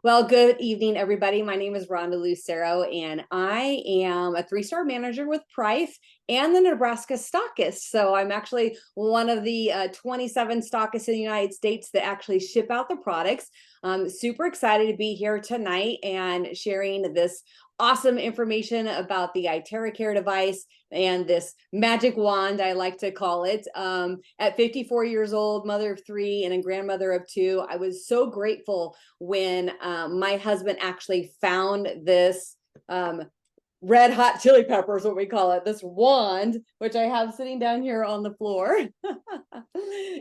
Well, good evening, everybody. My name is Rhonda Lucero, and I am a three-star manager with Price and the Nebraska Stockist. So I'm actually one of the 27 stockists in the United States that actually ship out the products. I'm super excited to be here tonight and sharing this awesome information about the Iteracare device and this magic wand, I like to call it. At 54 years old, mother of three and a grandmother of two, I was so grateful when my husband actually found this red hot chili peppers, what we call it, this wand, which I have sitting down here on the floor,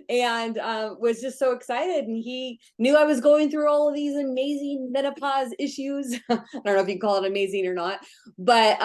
and was just so excited. And he knew I was going through all of these amazing menopause issues. I don't know if you call it amazing or not, but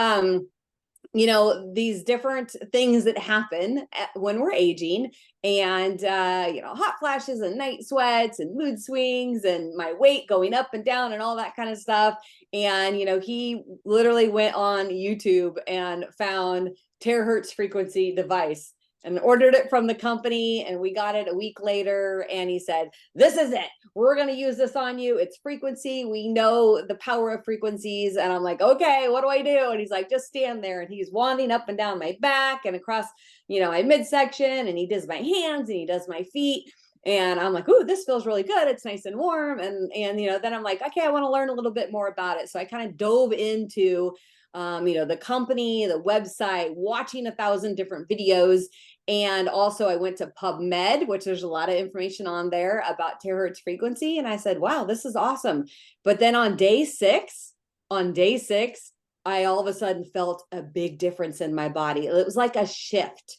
these different things that happen when we're aging, and hot flashes and night sweats and mood swings and my weight going up and down and all that kind of stuff. And he literally went on YouTube and found terahertz frequency device and ordered it from the company, and we got it a week later, and he said, this is it, we're going to use this on you, it's frequency, we know the power of frequencies. And I'm like, okay, what do I do? And he's like, just stand there. And he's wanding up and down my back and across my midsection, and he does my hands and he does my feet. And I'm like, ooh, this feels really good, it's nice and warm. And then I'm like, okay, I want to learn a little bit more about it. So I kind of dove into the company, the website, watching 1,000 different videos. And also I went to PubMed, which there's a lot of information on there about terahertz frequency. And I said, wow, this is awesome. But then on day six, I all of a sudden felt a big difference in my body. It was like a shift.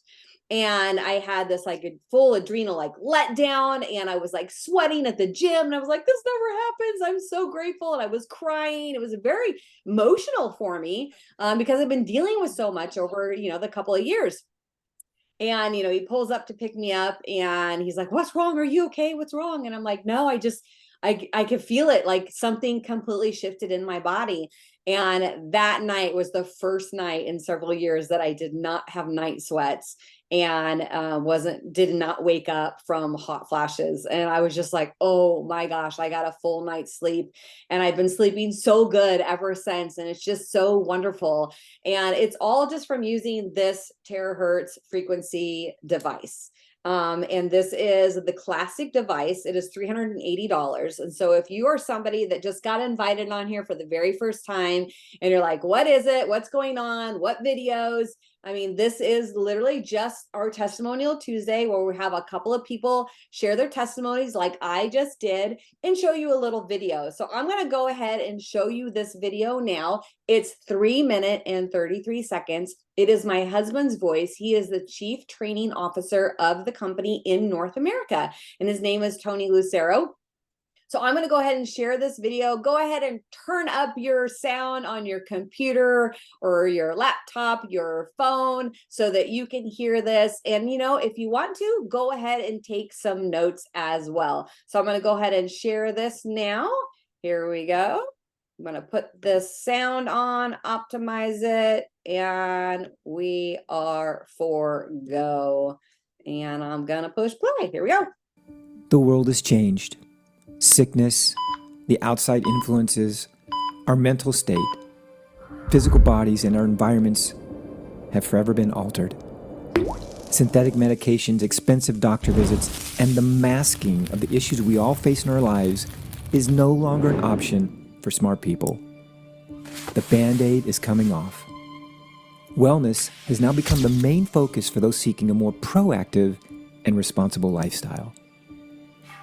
And I had this like a full adrenal like letdown, and I was like sweating at the gym, and I was like, this never happens, I'm so grateful. And I was crying. It was very emotional for me because I've been dealing with so much over the couple of years. And he pulls up to pick me up, and he's like, what's wrong, are you okay, what's wrong? And I'm like, no, I could feel it, like something completely shifted in my body. And that night was the first night in several years that I did not have night sweats, and did not wake up from hot flashes. And I was just like, oh my gosh, I got a full night's sleep, and I've been sleeping so good ever since. And it's just so wonderful. And it's all just from using this terahertz frequency device. And this is the classic device. It is $380. And so if you are somebody that just got invited on here for the very first time, and you're like, what is it? What's going on? What videos? I mean, this is literally just our Testimonial Tuesday, where we have a couple of people share their testimonies like I just did and show you a little video. So I'm going to go ahead and show you this video now. It's 3 minutes and 33 seconds. It is my husband's voice. He is the chief training officer of the company in North America, and his name is Tony Lucero. So I'm going to go ahead and share this video. Go ahead and turn up your sound on your computer or your laptop, your phone, so that you can hear this. And, if you want to, go ahead and take some notes as well. So I'm going to go ahead and share this now. Here we go. I'm going to put this sound on, optimize it, and we are for go. And I'm going to push play. Here we go. The world has changed. Sickness, the outside influences, our mental state, physical bodies, and our environments have forever been altered. Synthetic medications, expensive doctor visits, and the masking of the issues we all face in our lives is no longer an option for smart people. The Band-Aid is coming off. Wellness has now become the main focus for those seeking a more proactive and responsible lifestyle.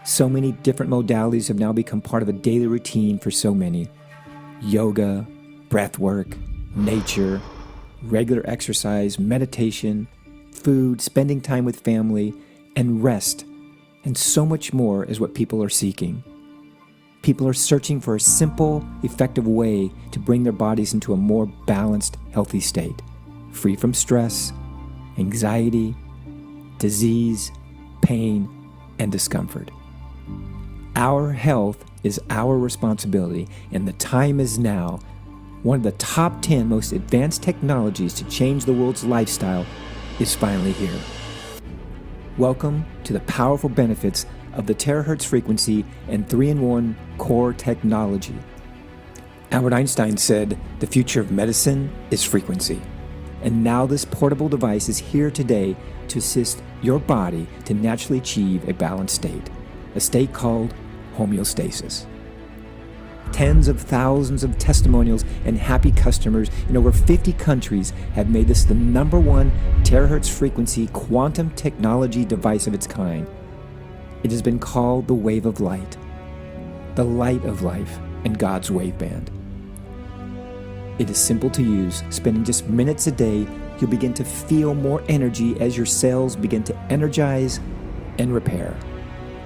So many different modalities have now become part of a daily routine for so many. Yoga, breath work, nature, regular exercise, meditation, food, spending time with family, and rest, and so much more is what people are seeking. People are searching for a simple, effective way to bring their bodies into a more balanced, healthy state, free from stress, anxiety, disease, pain, and discomfort. Our health is our responsibility, and the time is now. One of the top 10 most advanced technologies to change the world's lifestyle is finally here. Welcome to the powerful benefits of the terahertz frequency and 3-in-1 core technology. Albert Einstein said, "The future of medicine is frequency." And now this portable device is here today to assist your body to naturally achieve a balanced state, a state called homeostasis. Tens of thousands of testimonials and happy customers in over 50 countries have made this the #1 terahertz frequency quantum technology device of its kind. It has been called the wave of light, the light of life, and God's waveband. It is simple to use. Spending just minutes a day, you'll begin to feel more energy as your cells begin to energize and repair.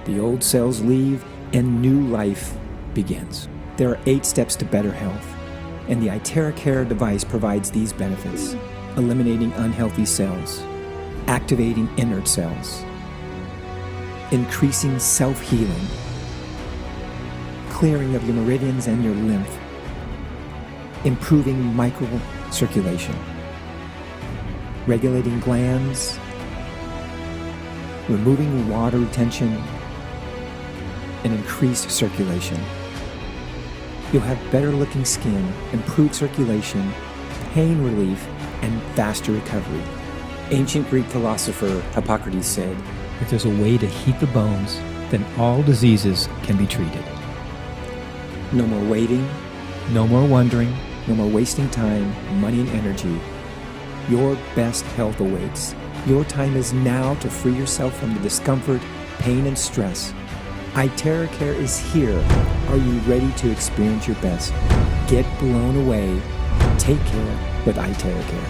The old cells leave and new life begins. There are 8 steps to better health, and the Iteracare device provides these benefits: eliminating unhealthy cells, activating inert cells, increasing self-healing, clearing of your meridians and your lymph, improving microcirculation, regulating glands, removing water retention, and increased circulation. You'll have better looking skin, improved circulation, pain relief, and faster recovery. Ancient Greek philosopher Hippocrates said, "If there's a way to heat the bones, then all diseases can be treated." No more waiting, no more wondering, no more wasting time, money, and energy. Your best health awaits. Your time is now to free yourself from the discomfort, pain, and stress. Iteracare is here. Are you ready to experience your best? Get blown away. Take care with Iteracare.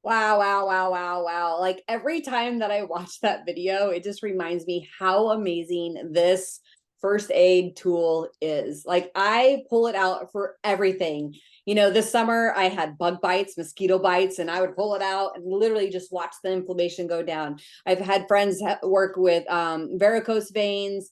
Wow, wow, wow, wow, wow. Like every time that I watch that video, it just reminds me how amazing this first aid tool is. Like I pull it out for everything. This summer I had bug bites, mosquito bites, and I would pull it out and literally just watch the inflammation go down. I've had friends work with varicose veins,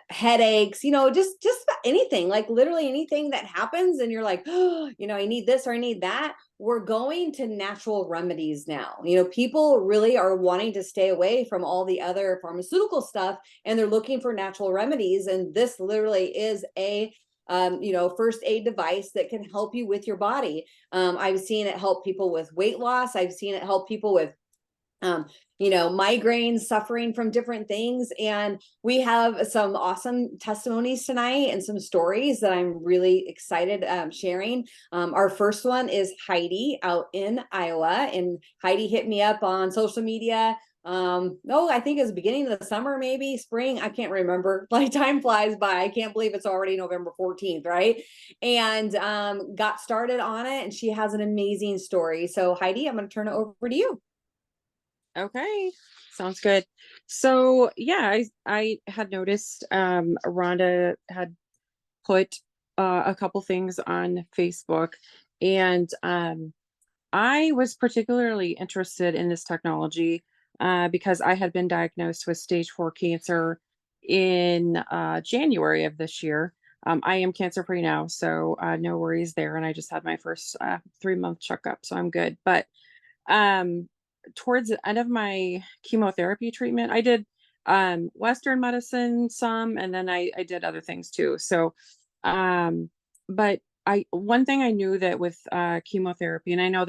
headaches, just about anything, like literally anything that happens and you're like, oh, I need this or I need that. We're going to natural remedies now. People really are wanting to stay away from all the other pharmaceutical stuff and they're looking for natural remedies. And this literally is a first aid device that can help you with your body. I've seen it help people with weight loss. I've seen it help people with migraines, suffering from different things. And we have some awesome testimonies tonight and some stories that I'm really excited sharing. Our first one is Heidi out in Iowa, and Heidi hit me up on social media. I think it was beginning of the summer, maybe spring. I can't remember. Like time flies by. I can't believe it's already November 14th, right? And got started on it, and she has an amazing story. So Heidi, I'm going to turn it over to you. Okay, sounds good. So yeah, I had noticed Rhonda had put a couple things on Facebook, and I was particularly interested in this technology because I had been diagnosed with stage 4 cancer in January of this year. I am cancer free now, so no worries there. And I just had my first 3-month checkup, so I'm good. But um, towards the end of my chemotherapy treatment, I did Western medicine some, and then I did other things too. So, um, but one thing I knew that with chemotherapy, and I know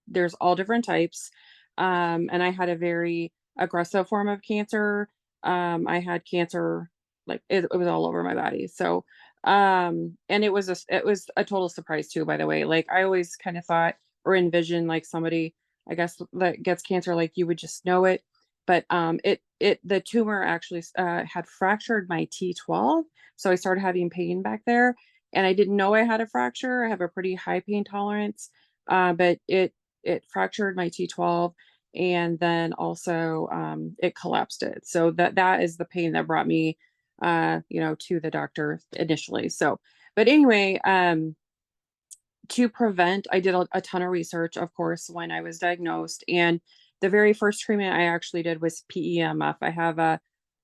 there's all different types, and I had a very aggressive form of cancer. I had cancer like it was all over my body. So, and it was a total surprise too, by the way. Like I always kind of thought or envisioned like somebody, I guess, that gets cancer, like you would just know it. But the tumor actually had fractured my T12, so I started having pain back there, and I didn't know I had a fracture. I have a pretty high pain tolerance, but it fractured my T12, and then also it collapsed it. So that is the pain that brought me, to the doctor initially. So, but anyway, to prevent, I did a ton of research, of course, when I was diagnosed. And the very first treatment I actually did was PEMF. I have a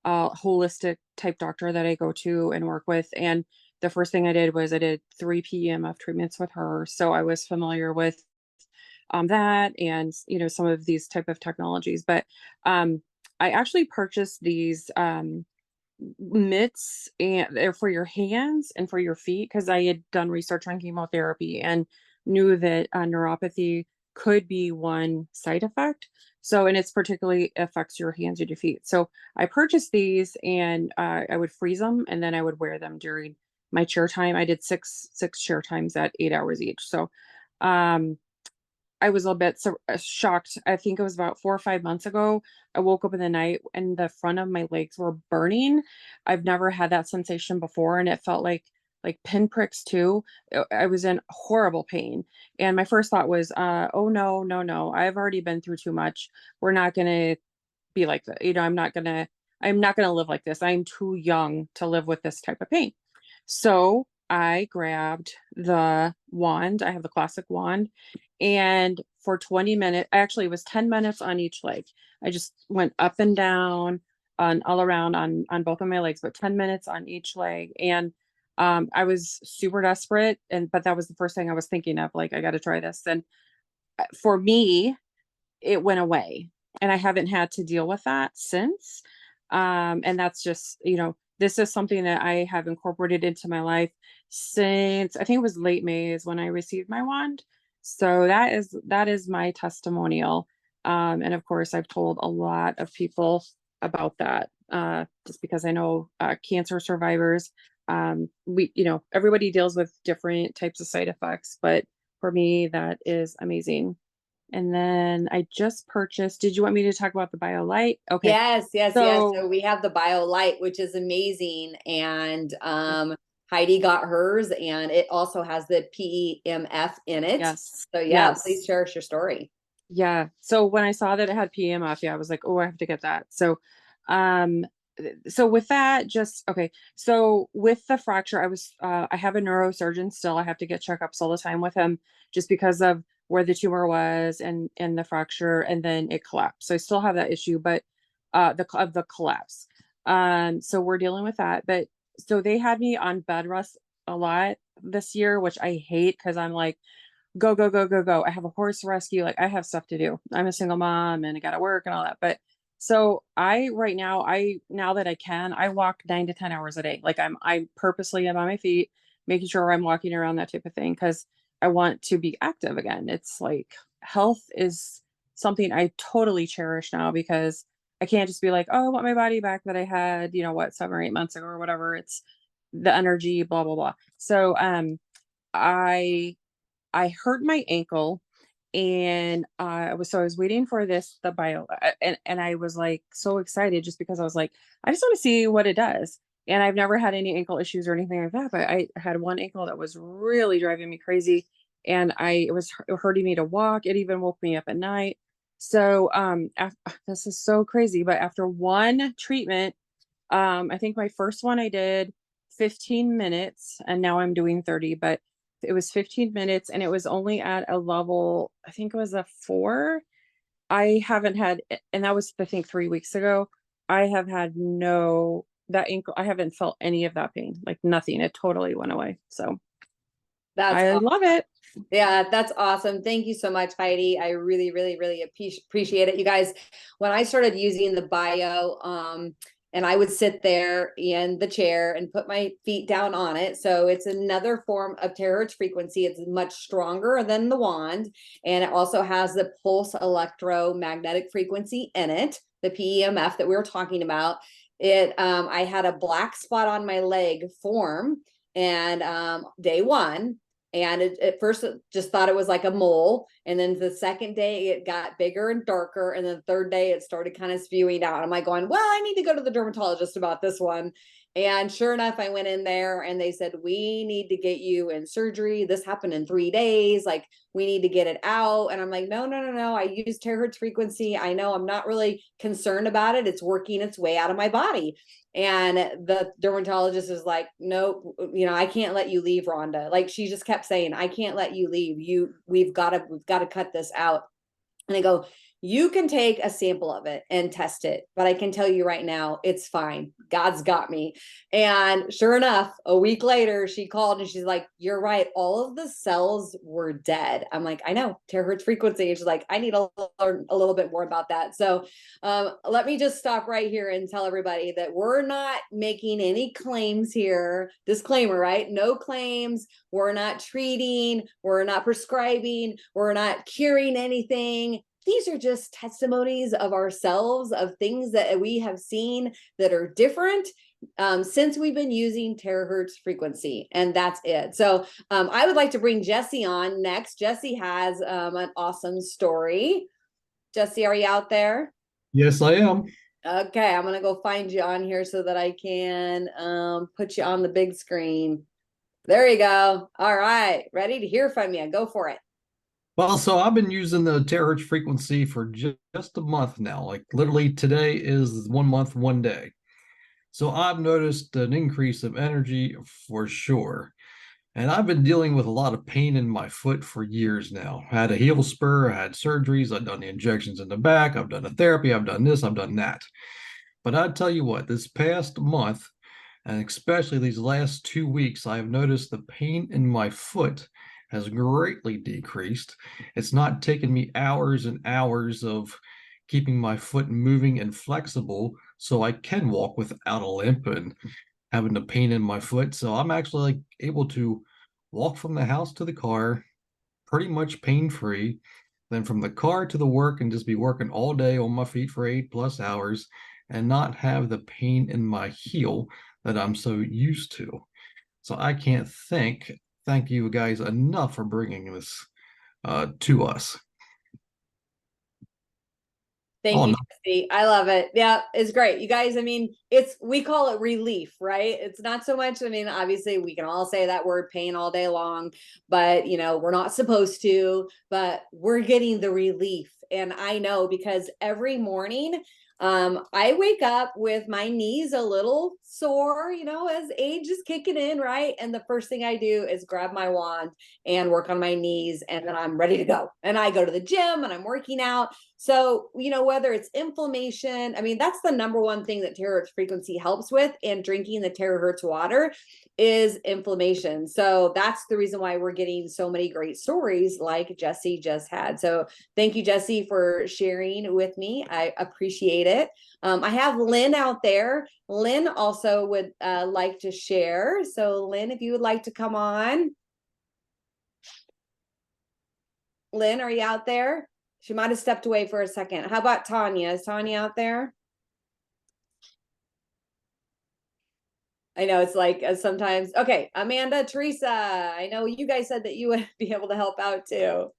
holistic type doctor that I go to and work with. And the first thing I did was I did 3 PEMF treatments with her. So I was familiar with that and, some of these type of technologies. But I actually purchased these mitts, and they're for your hands and for your feet because I had done research on chemotherapy and knew that neuropathy could be one side effect. So, and it's particularly affects your hands and your feet. So I purchased these, and I would freeze them, and then I would wear them during my chair time. I did six chair times at 8 hours each. So um I was a little bit shocked. I think it was about 4 or 5 months ago. I woke up in the night and the front of my legs were burning. I've never had that sensation before, and it felt like pinpricks too. I was in horrible pain, and my first thought was, "Oh no, no, no! I've already been through too much. We're not gonna be like that. I'm not gonna live like this. I'm too young to live with this type of pain." So I grabbed the wand. I have the classic wand. And for 20 minutes, actually, it was 10 minutes on each leg. I just went up and down on all around on both of my legs, but 10 minutes on each leg. And I was super desperate. But that was the first thing I was thinking of, like, I got to try this. And for me, it went away, and I haven't had to deal with that since. And that's just, this is something that I have incorporated into my life since I think it was late May is when I received my wand. So that is my testimonial. And of course, I've told a lot of people about that, just because I know cancer survivors. Everybody deals with different types of side effects, but for me, that is amazing. And then I just purchased, did you want me to talk about the BioLite? Okay. Yes, yes, yes. So So we have the BioLite, which is amazing. And Heidi got hers, and it also has the PEMF in it. yes, So yeah, please yes. share us your story. Yeah. So when I saw that it had PEMF, yeah, I was like, oh, I have to get that. Um, so with that, just okay. So with the fracture, I have a neurosurgeon still. I have to get checkups all the time with him just because of where the tumor was and the fracture, and then it collapsed. So I still have that issue, but the collapse. So we're dealing with that. But so they had me on bed rest a lot this year, which I hate because I'm like, go, go, go, go, go. I have a horse rescue. Like, I have stuff to do. I'm a single mom and I got to work and all that. But so right now, now that I can, I walk 9 to 10 hours a day. Like, I purposely am on my feet, making sure I'm walking around, that type of thing. Cause I want to be active again. It's like health is something I totally cherish now because I can't just be like, oh, I want my body back that I had, 7 or 8 months ago or whatever. It's the energy, blah, blah, blah. So, I I hurt my ankle, and I was waiting for the bio, and I was like so excited just because I was like, I just want to see what it does. And I've never had any ankle issues or anything like that, but I had one ankle that was really driving me crazy, and it was hurting me to walk. It even woke me up at night. So this is so crazy, but after one treatment, I think my first one I did 15 minutes, and now I'm doing 30, but it was 15 minutes and it was only at a level, I think it was a 4. I haven't had, and that was, I think, 3 weeks ago. I have had that ankle, I haven't felt any of that pain, like nothing. It totally went away. So That's I love it. Yeah, that's awesome. Thank you so much, Heidi. I really, really, really appreciate it. You guys, when I started using the bio, and I would sit there in the chair and put my feet down on it. So it's another form of terahertz frequency. It's much stronger than the wand. And it also has the pulse electromagnetic frequency in it, the PEMF that we were talking about. I had a black spot on my leg form, and day one. And at first it just thought it was like a mole. And then the second day it got bigger and darker. And then the third day it started kind of spewing out. I'm like going, well, I need to go to the dermatologist about this one. And sure enough, I went in there and they said, we need to get you in surgery. This happened in 3 days. Like, we need to get it out. And I'm like, no, no, no, no. I use terahertz frequency. I know, I'm not really concerned about it. It's working its way out of my body. And the dermatologist is like, nope, I can't let you leave, Rhonda. Like, she just kept saying, I can't let you leave. We've got to cut this out. And I go, You can take a sample of it and test it, but I can tell you right now, it's fine. God's got me. And sure enough, a week later, she called and she's like, you're right. All of the cells were dead. I'm like, I know, terahertz frequency. And she's like, I need to learn a little bit more about that. So let me just stop right here and tell everybody that we're not making any claims here. Disclaimer, right? No claims. We're not treating. We're not prescribing. We're not curing anything. These are just testimonies of ourselves, of things that we have seen that are different since we've been using terahertz frequency, and that's it. So I would like to bring Jesse on next. Jesse has an awesome story. Jesse, are you out there? Yes, I am. Okay, I'm gonna go find you on here so that I can put you on the big screen. There you go. All right, ready to hear from you. Go for it. Well, so I've been using the terahertz frequency for just a month now. Like literally today is 1 month, 1 day. So I've noticed an increase of energy for sure. And I've been dealing with a lot of pain in my foot for years now. I had a heel spur, I had surgeries, I've done the injections in the back, I've done the therapy, I've done this, I've done that. But I tell you what, this past month, and especially these last 2 weeks, I have noticed the pain in my foot has greatly decreased. It's not taken me hours and hours of keeping my foot moving and flexible so I can walk without a limp and having the pain in my foot. So I'm actually like able to walk from the house to the car pretty much pain-free, then from the car to the work and just be working all day on my feet for 8+ hours and not have the pain in my heel that I'm so used to. So I can't thank you guys enough for bringing this to us. Thank you, Jesse. I love it. Yeah, it's great. You guys, I mean, we call it relief, right? It's not so much, I mean, obviously we can all say that word pain all day long, but we're not supposed to, but we're getting the relief. And I know because every morning, I wake up with my knees a little sore, as age is kicking in, right? And the first thing I do is grab my wand and work on my knees, and then I'm ready to go. And I go to the gym and I'm working out. So, whether it's inflammation, I mean, that's the number one thing that terahertz frequency helps with, and drinking the terahertz water is inflammation. So that's the reason why we're getting so many great stories like Jesse just had. So thank you, Jesse, for sharing with me. I appreciate it. I have Lynn out there. Lynn also would like to share. So Lynn, if you would like to come on. Lynn, are you out there? She might have stepped away for a second. How about Tanya? Is Tanya out there? I know it's like sometimes. Okay, Amanda, Teresa, I know you guys said that you would be able to help out too.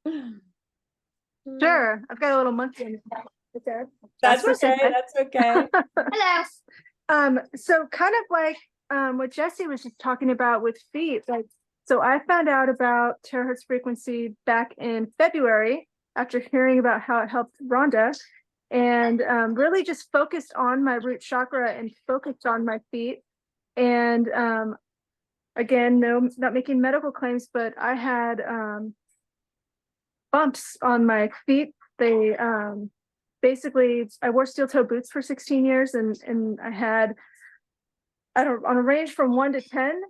Sure, I've got a little monkey in there. That's okay. That's okay. Hello. So kind of like what Jesse was just talking about with feet. Like, so I found out about terahertz frequency back in February after hearing about how it helped Rhonda, and really just focused on my root chakra and focused on my feet. And again, no, not making medical claims, but I had bumps on my feet. They basically, I wore steel toe boots for 16 years, and I had, on a range from 1 to 10,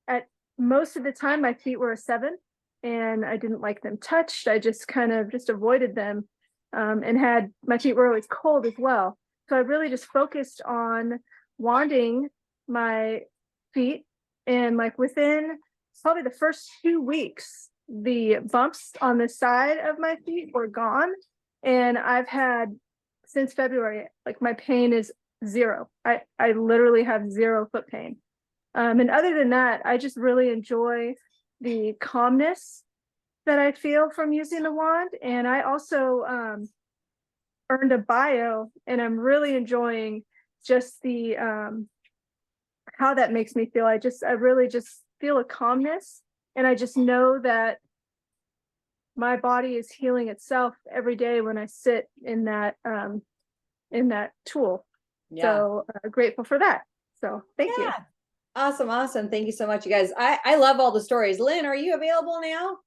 at most of the time my feet were a 7, and I didn't like them touched. I just kind of just avoided them, and my feet were always cold as well. So I really just focused on wanding my feet, and like within probably the first 2 weeks, the bumps on the side of my feet were gone. And I've had, since February, like my pain is 0. I literally have 0 foot pain. And other than that, I just really enjoy the calmness that I feel from using the wand. And I also earned a bio, and I'm really enjoying just the how that makes me feel. I really just feel a calmness, and I just know that my body is healing itself every day when I sit in that tool. Yeah. So grateful for that. So thank you. Awesome. Thank you so much, you guys. I love all the stories. Lynn, are you available now?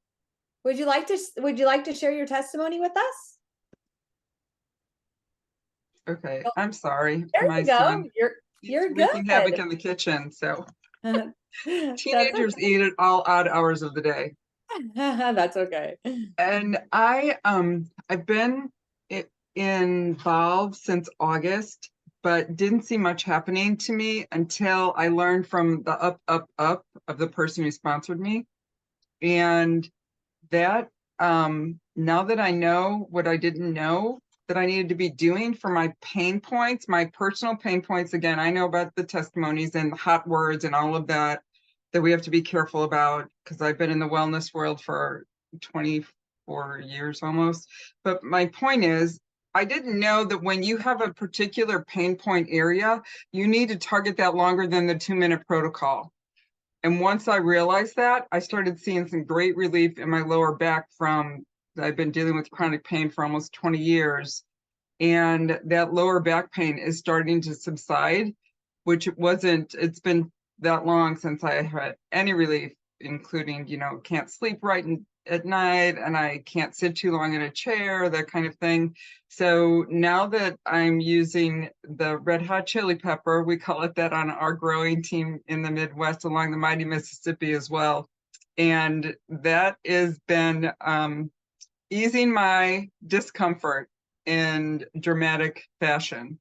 Would you like to share your testimony with us? Okay, Oh, I'm sorry. there My you go. son, he's You're wreaking havoc good. in the kitchen. So That's teenagers eat at all odd hours of the day. okay. That's okay. And I've been involved since August, but didn't see much happening to me until I learned from the up of the person who sponsored me. And that now that I know what I didn't know that I needed to be doing for my pain points, my personal pain points, again, I know about the testimonies and the hot words and all of that we have to be careful about, because I've been in the wellness world for 24 years almost. But my point is, I didn't know that when you have a particular pain point area, you need to target that longer than the 2-minute protocol. And once I realized that, I started seeing some great relief in my lower back from, I've been dealing with chronic pain for almost 20 years. And that lower back pain is starting to subside, which it's been that long since I had any relief, including, can't sleep right at night, and I can't sit too long in a chair, that kind of thing. So now that I'm using the red hot chili pepper, we call it that on our growing team in the Midwest along the mighty Mississippi as well. And that has been easing my discomfort in dramatic fashion.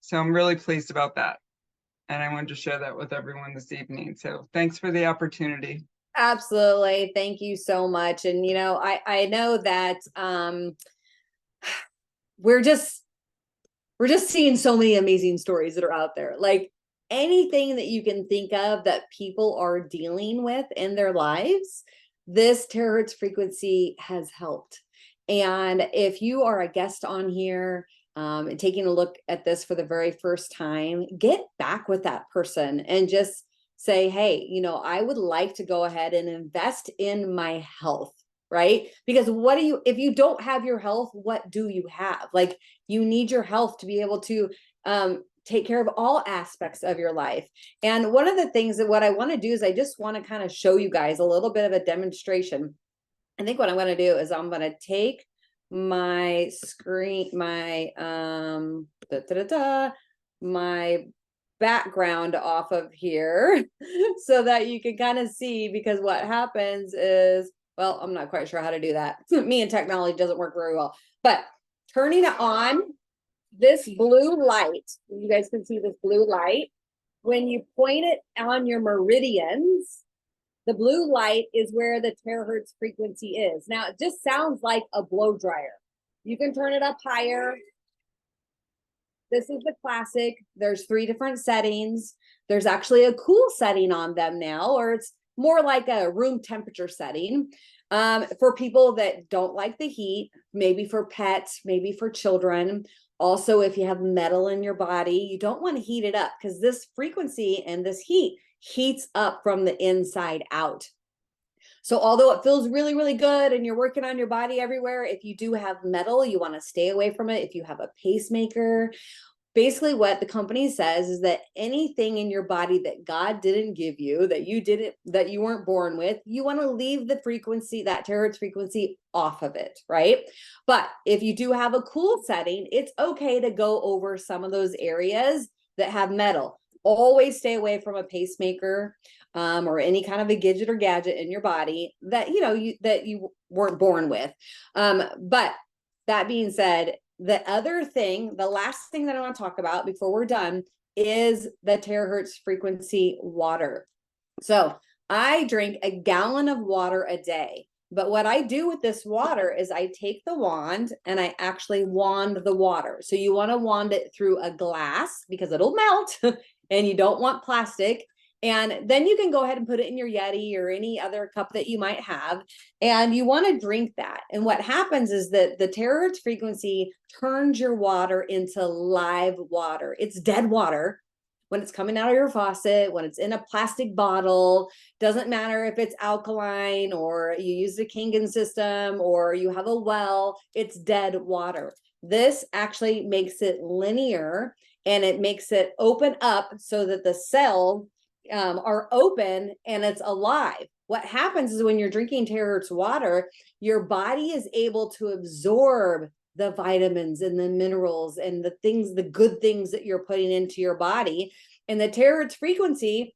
So I'm really pleased about that. And I wanted to share that with everyone this evening. So thanks for the opportunity. Absolutely. Thank you so much. And, I know that we're just seeing so many amazing stories that are out there. Like anything that you can think of that people are dealing with in their lives, this terahertz frequency has helped. And if you are a guest on here, and taking a look at this for the very first time, get back with that person and just say, hey, I would like to go ahead and invest in my health, right? Because if you don't have your health, what do you have? Like, you need your health to be able to take care of all aspects of your life. And one of the things that what I want to do is I just want to kind of show you guys a little bit of a demonstration. I think what I'm going to do is I'm going to take my screen, my my background off of here so that you can kind of see, because what happens is, well, I'm not quite sure how to do that. Me and technology doesn't work very well, but turning it on, this blue light, you guys can see this blue light. When you point it on your meridians, the blue light is where the terahertz frequency is. Now, it just sounds like a blow dryer. You can turn it up higher. This is the classic. There's 3 different settings. There's actually a cool setting on them now, or it's more like a room temperature setting. For people that don't like the heat, maybe for pets, maybe for children. Also, if you have metal in your body, you don't want to heat it up, because this frequency and this heat heats up from the inside out. So although it feels really, really good and you're working on your body everywhere, if you do have metal, you want to stay away from it. If you have a pacemaker, basically what the company says is that anything in your body that God didn't give you, that you weren't born with, you want to leave the frequency, that terahertz frequency, off of it, right? But if you do have a cool setting, it's okay to go over some of those areas that have metal. Always stay away from a pacemaker or any kind of a gadget in your body that you weren't born with. But that being said, the last thing that I want to talk about before we're done is the terahertz frequency water. So I drink a gallon of water a day. But what I do with this water is I take the wand and I actually wand the water. So you want to wand it through a glass because it'll melt and you don't want plastic. And then you can go ahead and put it in your Yeti or any other cup that you might have. And you want to drink that. And what happens is that the terahertz frequency turns your water into live water. It's dead water when it's coming out of your faucet, when it's in a plastic bottle. Doesn't matter if it's alkaline or you use the Kangen system or you have a well, it's dead water. This actually makes it linear and it makes it open up so that the cells are open and it's alive. What happens is when you're drinking terahertz water, your body is able to absorb the vitamins and the minerals and the things, the good things that you're putting into your body. And the terahertz frequency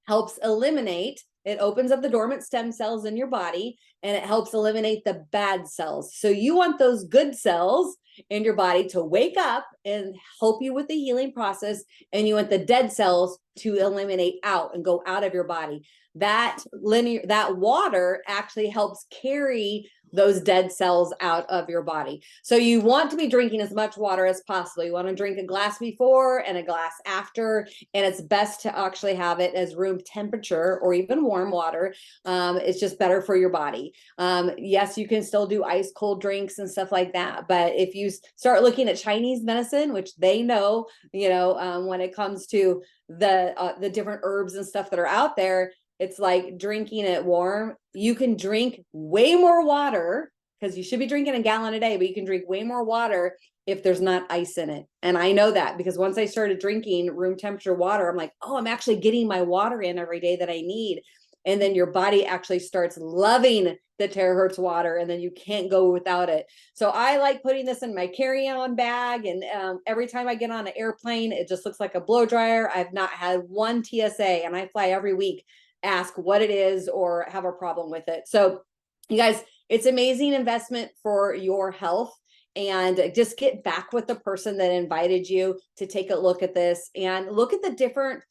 helps eliminate, it opens up the dormant stem cells in your body, and it helps eliminate the bad cells. So you want those good cells in your body to wake up and help you with the healing process, and you want the dead cells to eliminate out and go out of your body. That water actually helps carry those dead cells out of your body. So you want to be drinking as much water as possible. You want to drink a glass before and a glass after, and it's best to actually have it as room temperature or even warm water. It's just better for your body. Yes, you can still do ice cold drinks and stuff like that, but if you start looking at Chinese medicine, which they know, when it comes to the different herbs and stuff that are out there, it's like drinking it warm. You can drink way more water, because you should be drinking a gallon a day, but you can drink way more water if there's not ice in it. And I know that because once I started drinking room temperature water, I'm like, oh, I'm actually getting my water in every day that I need. And then your body actually starts loving the terahertz water, and then you can't go without it. So I like putting this in my carry-on bag, and every time I get on an airplane, it just looks like a blow dryer. I've not had one TSA, and I fly every week, ask what it is or have a problem with it. So you guys, it's amazing investment for your health. And just get back with the person that invited you to take a look at this and look at the different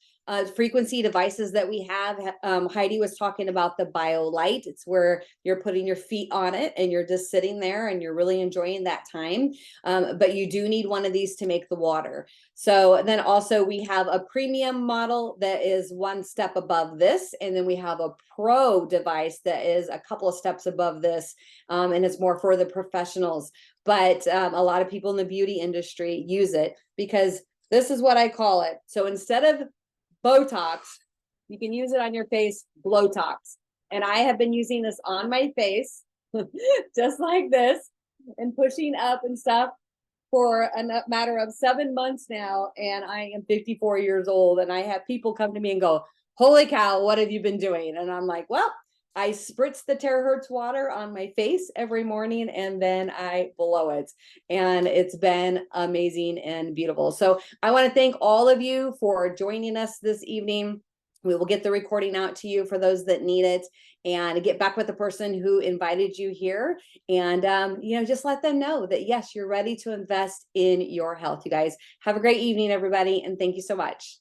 frequency devices that we have. Heidi was talking about the BioLite. It's where you're putting your feet on it and you're just sitting there and you're really enjoying that time. But you do need one of these to make the water. So then also we have a premium model that is one step above this. And then we have a pro device that is a couple of steps above this. And it's more for the professionals. But a lot of people in the beauty industry use it because this is what I call it. So instead of Botox, you can use it on your face, Blowtox. And I have been using this on my face, just like this, and pushing up and stuff for a matter of 7 months now. And I am 54 years old. And I have people come to me and go, holy cow, what have you been doing? And I'm like, well, I spritz the terahertz water on my face every morning, and then I blow it. And it's been amazing and beautiful. So I want to thank all of you for joining us this evening. We will get the recording out to you for those that need it, and get back with the person who invited you here. And, just let them know that, yes, you're ready to invest in your health. You guys have a great evening, everybody. And thank you so much.